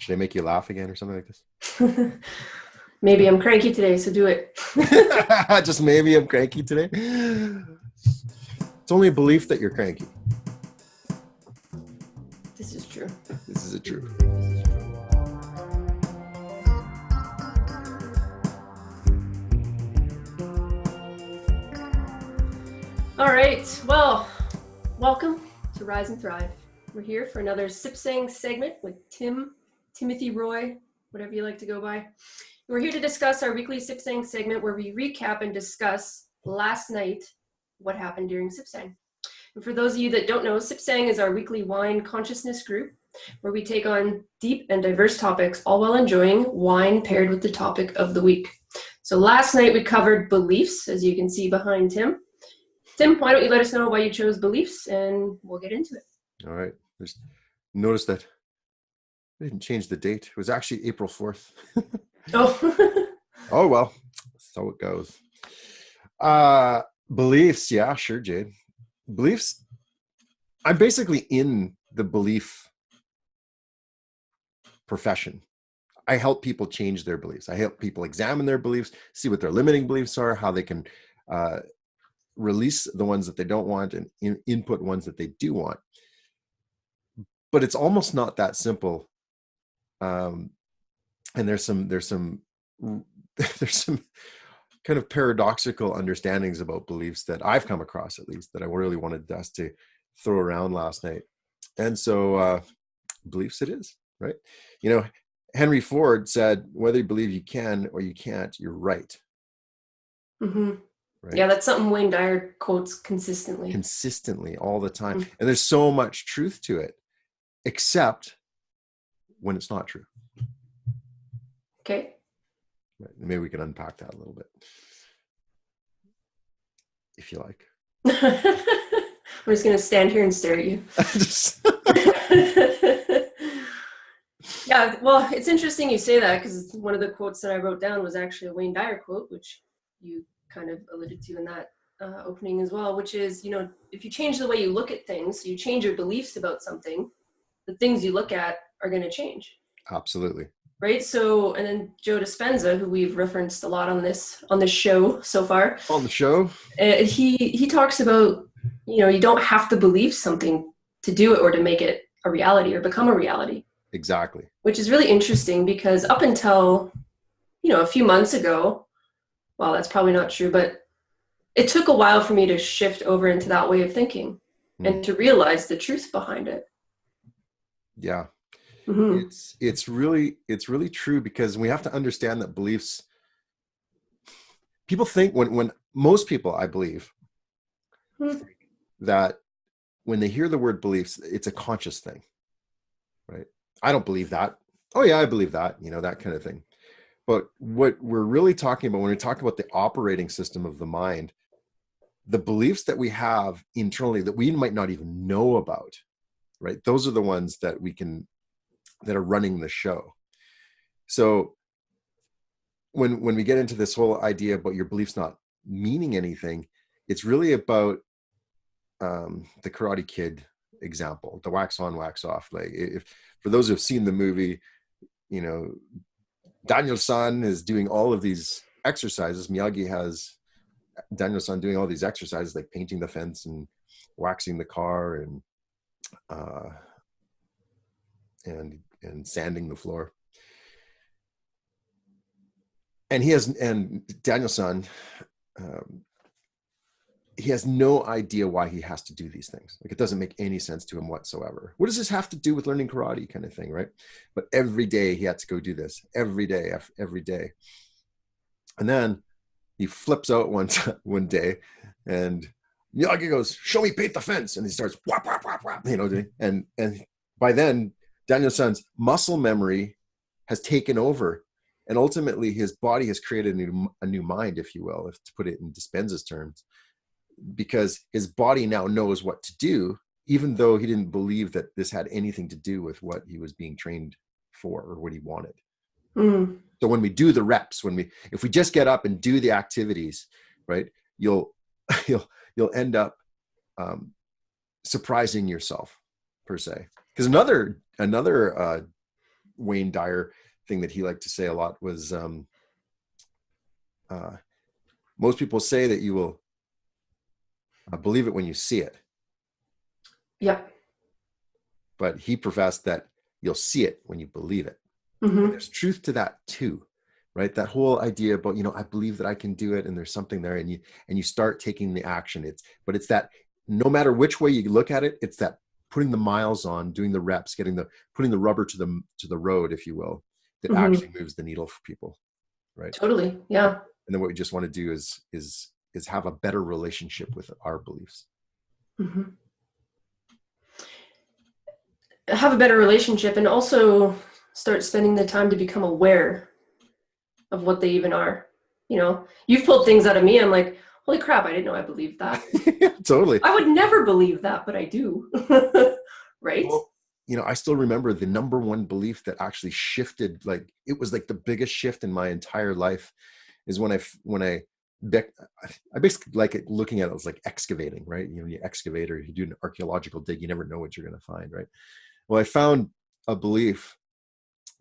Should I make you laugh again or something like this? Maybe I'm cranky today, so do it. Just maybe I'm cranky today. It's only a belief that you're cranky. This is true. This is a truth. All right. Well, welcome to Rise and Thrive. We're here for another Sip Saying segment with Timothy Roy, whatever you like to go by. We're here to discuss our weekly Sip Saying segment where we recap and discuss last night what happened during Sip Saying. And for those of you that don't know, Sip Saying is our weekly wine consciousness group where we take on deep and diverse topics, all while enjoying wine paired with the topic of the week. So last night we covered beliefs, as you can see behind Tim. Tim, why don't you let us know why you chose beliefs, and we'll get into it. All right. Just notice that I didn't change the date. It was actually April 4th. Oh. Oh, well, so it goes. Beliefs. Yeah, sure, Jade. Beliefs. I'm basically in the belief profession. I help people change their beliefs. I help people examine their beliefs, see what their limiting beliefs are, how they can release the ones that they don't want and input ones that they do want. But it's almost not that simple. And there's some kind of paradoxical understandings about beliefs that I've come across, at least, that I really wanted us to throw around last night. And so beliefs it is, right? You know, Henry Ford said, whether you believe you can or you can't, you're right. Mm-hmm. Right? Yeah, that's something Wayne Dyer quotes consistently. Consistently, all the time. Mm-hmm. And there's so much truth to it, except when it's not true. Okay. Right. Maybe we can unpack that a little bit, if you like. I'm just going to stand here and stare at you. Yeah, well, it's interesting you say that, because one of the quotes that I wrote down was actually a Wayne Dyer quote, which you kind of alluded to in that opening as well, which is, you know, if you change the way you look at things, you change your beliefs about something, the things you look at are going to change. Absolutely. Right. So, and then Joe Dispenza, who we've referenced a lot on this show so far. On the show, he talks about, you know, you don't have to believe something to do it or to make it a reality or become a reality. Exactly. Which is really interesting, because up until, you know, a few months ago, well, that's probably not true, but it took a while for me to shift over into that way of thinking and to realize the truth behind it. Yeah. Mm-hmm. It's really true, because we have to understand that beliefs, people think when most people, I believe, think that when they hear the word beliefs, it's a conscious thing, right? I don't believe that. Oh yeah, I believe that, you know, that kind of thing. But what we're really talking about when we talk about the operating system of the mind, the beliefs that we have internally that we might not even know about, right? Those are the ones that that are running the show. So when we get into this whole idea about your beliefs not meaning anything, it's really about the Karate Kid example, the wax on, wax off. Like, if for those who've seen the movie, you know, Daniel-san is doing all of these exercises. Miyagi has Daniel-san doing all these exercises, like painting the fence and waxing the car and sanding the floor. And Daniel-san, he has no idea why he has to do these things. Like, it doesn't make any sense to him whatsoever. What does this have to do with learning karate, kind of thing, right? But every day he had to go do this, every day. And then he flips out one day, and Miyagi goes, "Show me paint the fence," and he starts whap, whap, whap, whap, you know, and by then Daniel-san's muscle memory has taken over, and ultimately his body has created a new mind, if you will, if to put it in Dispenza's terms, because his body now knows what to do, even though he didn't believe that this had anything to do with what he was being trained for or what he wanted. So when we do the reps, if we just get up and do the activities, right, you'll end up surprising yourself, per se. Because another Wayne Dyer thing that he liked to say a lot was, most people say that you will believe it when you see it. Yep. But he professed that you'll see it when you believe it. Mm-hmm. And there's truth to that too, right? That whole idea about, I believe that I can do it, and there's something there, and you start taking the action. It's that no matter which way you look at it, it's that putting the miles on, doing the reps, putting the rubber to the road, if you will, that Mm-hmm. actually moves the needle for people, right? Totally. Yeah. And then what we just want to do is have a better relationship with our beliefs. Mm-hmm. Have a better relationship, and also start spending the time to become aware of what they even are. You've pulled things out of me. I'm like, holy crap, I didn't know I believed that. Totally. I would never believe that, but I do. Right? Well, I still remember the number one belief that actually shifted, like it was like the biggest shift in my entire life, is when I basically like it, looking at it as like excavating, right? You excavate, or you do an archaeological dig, you never know what you're going to find, right? Well, I found a belief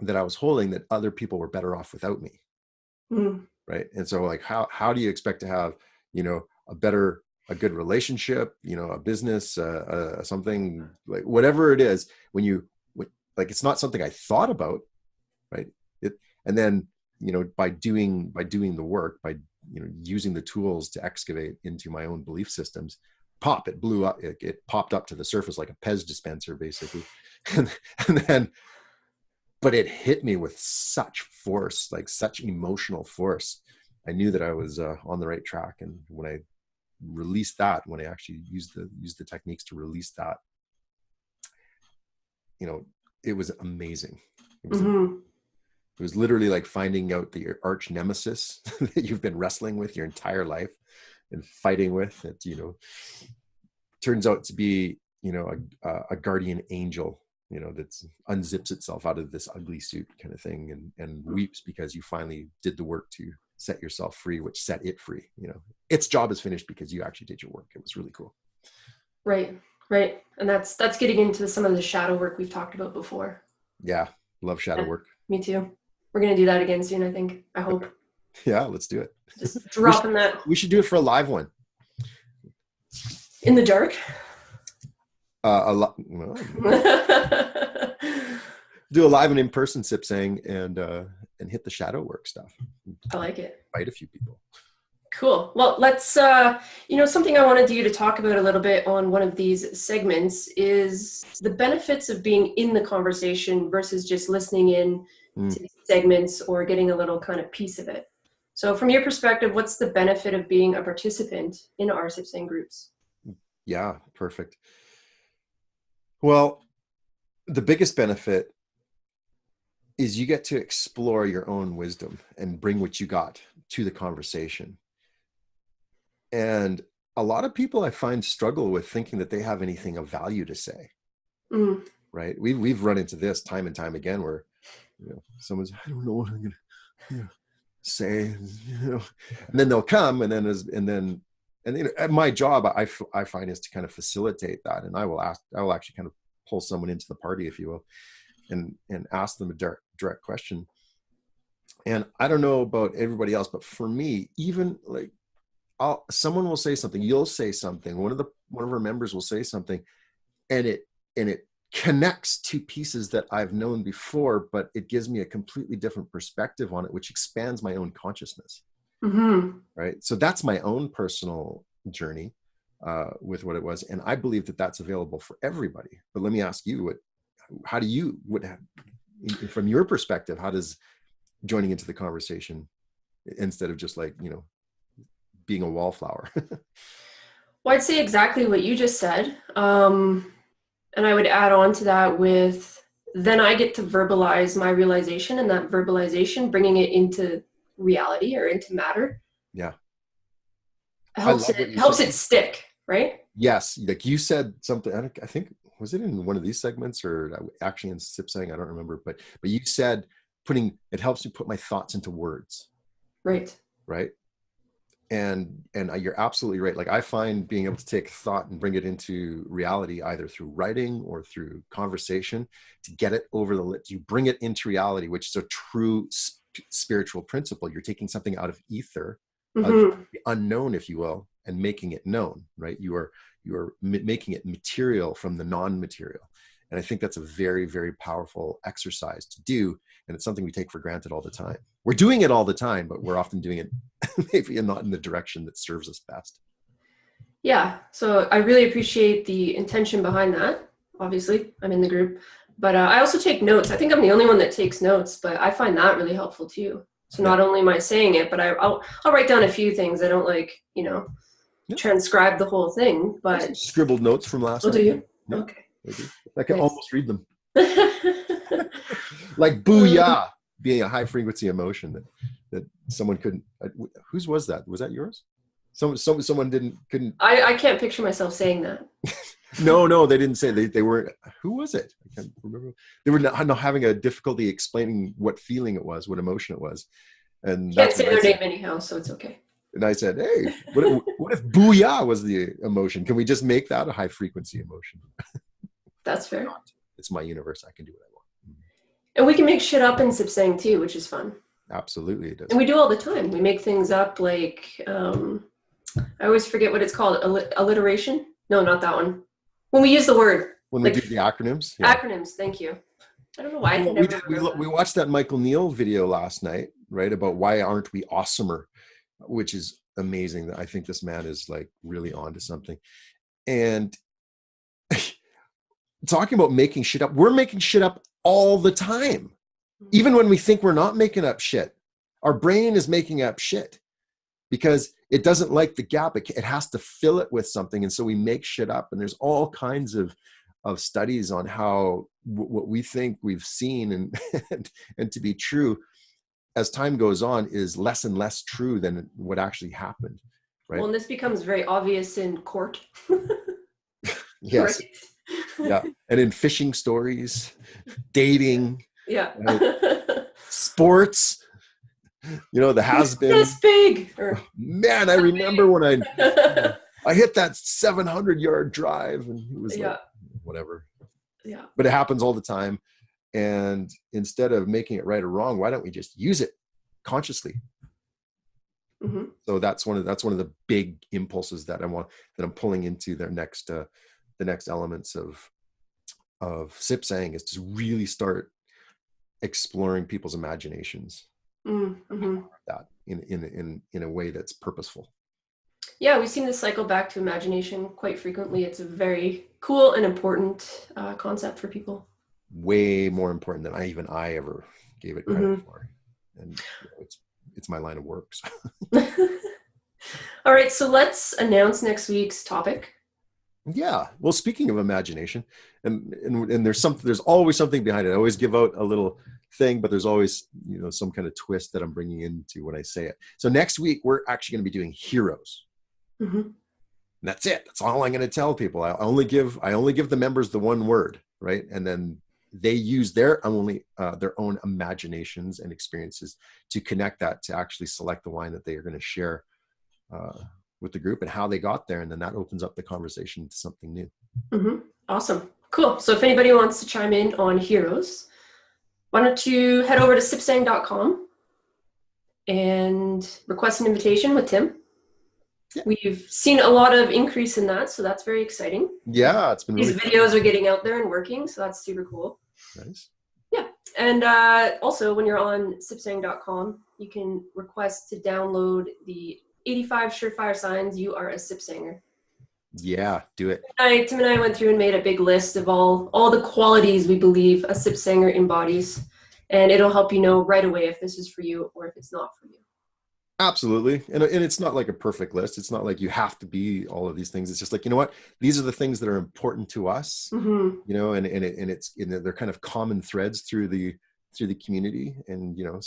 that I was holding, that other people were better off without me. Right. And so like, how do you expect to have, a good relationship, a business, something, like whatever it is, like, it's not something I thought about, right? And then, by doing the work, by, using the tools to excavate into my own belief systems, it blew up. It popped up to the surface like a Pez dispenser, basically. and then, but it hit me with such force, like such emotional force. I knew that I was on the right track. And when I released that, when I actually used the techniques to release that, it was amazing. It was literally like finding out the arch nemesis that you've been wrestling with your entire life and fighting with. It, turns out to be, a guardian angel, that unzips itself out of this ugly suit kind of thing, and weeps because you finally did the work to set yourself free, which set it free. Its job is finished because you actually did your work. It was really cool. Right. And that's getting into some of the shadow work we've talked about before. Yeah. Love shadow work. Me too. We're going to do that again soon, I think. I hope. Yeah, let's do it. Just dropping that. We should do it for a live one. In the dark? Do a live and in-person sip saying, and hit the shadow work stuff. I like it. Invite a few people. Cool. Well, let's, something I wanted you to talk about a little bit on one of these segments is the benefits of being in the conversation versus just listening in to these segments or getting a little kind of piece of it. So from your perspective, what's the benefit of being a participant in our sip saying groups? Yeah, perfect. Well, the biggest benefit is you get to explore your own wisdom and bring what you got to the conversation. And a lot of people I find struggle with thinking that they have anything of value to say. Right? We've run into this time and time again where, someone's, I don't know what I'm gonna say, and then they'll come, and then my job I find is to kind of facilitate that, and I will actually kind of pull someone into the party, if you will, and ask them a direct question. And I don't know about everybody else, but for me, even like someone will say something, you'll say something, one of our members will say something, and it connects two pieces that I've known before, but it gives me a completely different perspective on it, which expands my own consciousness. Right. So that's my own personal journey with what it was. And I believe that that's available for everybody. But let me ask you, from your perspective, how does joining into the conversation, instead of just like, being a wallflower? Well, I'd say exactly what you just said. And I would add on to that with, then I get to verbalize my realization, and that verbalization, bringing it into reality or into matter. Yeah. Helps it stick, right? Yes. Like you said something, I think, was it in one of these segments or actually in Sip Saying? I don't remember, but you said it helps me put my thoughts into words. Right. Right. and you're absolutely right. Like I find being able to take thought and bring it into reality, either through writing or through conversation, to get it over the lips, you bring it into reality, which is a true spiritual principle. You're taking something out of ether, out of the unknown, if you will, and making it known, right? You are making it material from the non-material. And I think that's a very, very powerful exercise to do. And it's something we take for granted all the time. We're doing it all the time, but we're often doing it maybe not in the direction that serves us best. Yeah. So I really appreciate the intention behind that. Obviously, I'm in the group, but I also take notes. I think I'm the only one that takes notes, but I find that really helpful too. So not only am I saying it, but I'll write down a few things. I don't like, transcribe the whole thing, but scribbled notes from last night. Do you? Yeah, okay. I can almost read them. Like booyah being a high frequency emotion that someone couldn't. Whose was that? Was that yours? Someone couldn't. I can't picture myself saying that. No, they didn't say. They weren't. Who was it? I can't remember. They were not having a difficulty explaining what feeling it was, what emotion it was, and can't say their name anyhow, so it's okay. And I said, hey, what if booyah was the emotion? Can we just make that a high frequency emotion? That's fair. It's my universe. I can do what I want. And we can make shit up in Sipsang too, which is fun. Absolutely, it does. And we do all the time. We make things up like, I always forget what it's called. Alliteration? No, not that one. When we use the word. When we do the acronyms. Yeah. Acronyms, thank you. I don't know why. We watched that Michael Neal video last night, right? About why aren't we awesomer, which is amazing. I think this man is like really onto something. And talking about making shit up, we're making shit up all the time. Even when we think we're not making up shit, our brain is making up shit because it doesn't like the gap. It has to fill it with something. And so we make shit up. And there's all kinds of studies on how what we think we've seen and to be true as time goes on is less and less true than what actually happened. Right. Well, and this becomes very obvious in court. Yes. Right. Yeah. And in fishing stories, dating. Yeah. Sports, the has-been. This big. Man, I remember when I hit that 700-yard drive and it was like, whatever. Yeah. But it happens all the time. And instead of making it right or wrong, why don't we just use it consciously? Mm-hmm. So that's one of the big impulses that I'm pulling into the next elements of Sipsang is to really start exploring people's imaginations. Mm-hmm. That in a way that's purposeful. Yeah, we seem to cycle back to imagination quite frequently. It's a very cool and important concept for people. Way more important than I ever gave it credit for, and it's my line of work. So. All right, so let's announce next week's topic. Yeah. Well, speaking of imagination, and there's always something behind it. I always give out a little thing, but there's always some kind of twist that I'm bringing into when I say it. So next week we're actually going to be doing heroes. Mm-hmm. And that's it. That's all I'm going to tell people. I only give the members the one word, right? And then they use their own imaginations and experiences to connect that to actually select the wine that they are going to share with the group and how they got there. And then that opens up the conversation to something new. Mm-hmm. Awesome. Cool. So if anybody wants to chime in on heroes, why don't you head over to sipsang.com and request an invitation with Tim. Yeah. We've seen a lot of increase in that, so that's very exciting. Yeah, it's been these videos are getting out there and working, so that's super cool. Nice. Yeah, and also when you're on sipsang.com, you can request to download the 85 surefire signs you are a Sipsanger. Yeah, do it. Tim and I went through and made a big list of all the qualities we believe a Sipsanger embodies, and it'll help you know right away if this is for you or if it's not for you. Absolutely. And it's not like a perfect list. It's not like you have to be all of these things. It's just like, what, these are the things that are important to us, and it's, they're kind of common threads through the community. And, you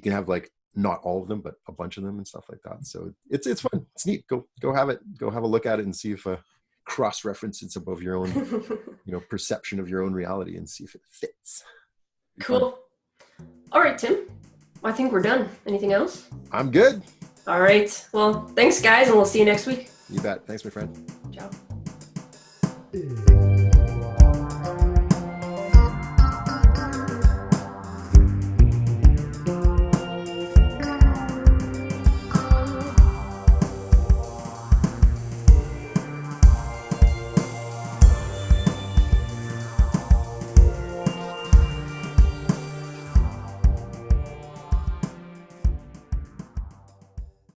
can have like not all of them, but a bunch of them and stuff like that. So it's fun. It's neat. Go have it. Go have a look at it and see if cross-reference it's above your own, perception of your own reality and see if it fits. Cool. All right, Tim. I think we're done. Anything else? I'm good. All right. Well, thanks, guys, and we'll see you next week. You bet. Thanks, my friend. Ciao.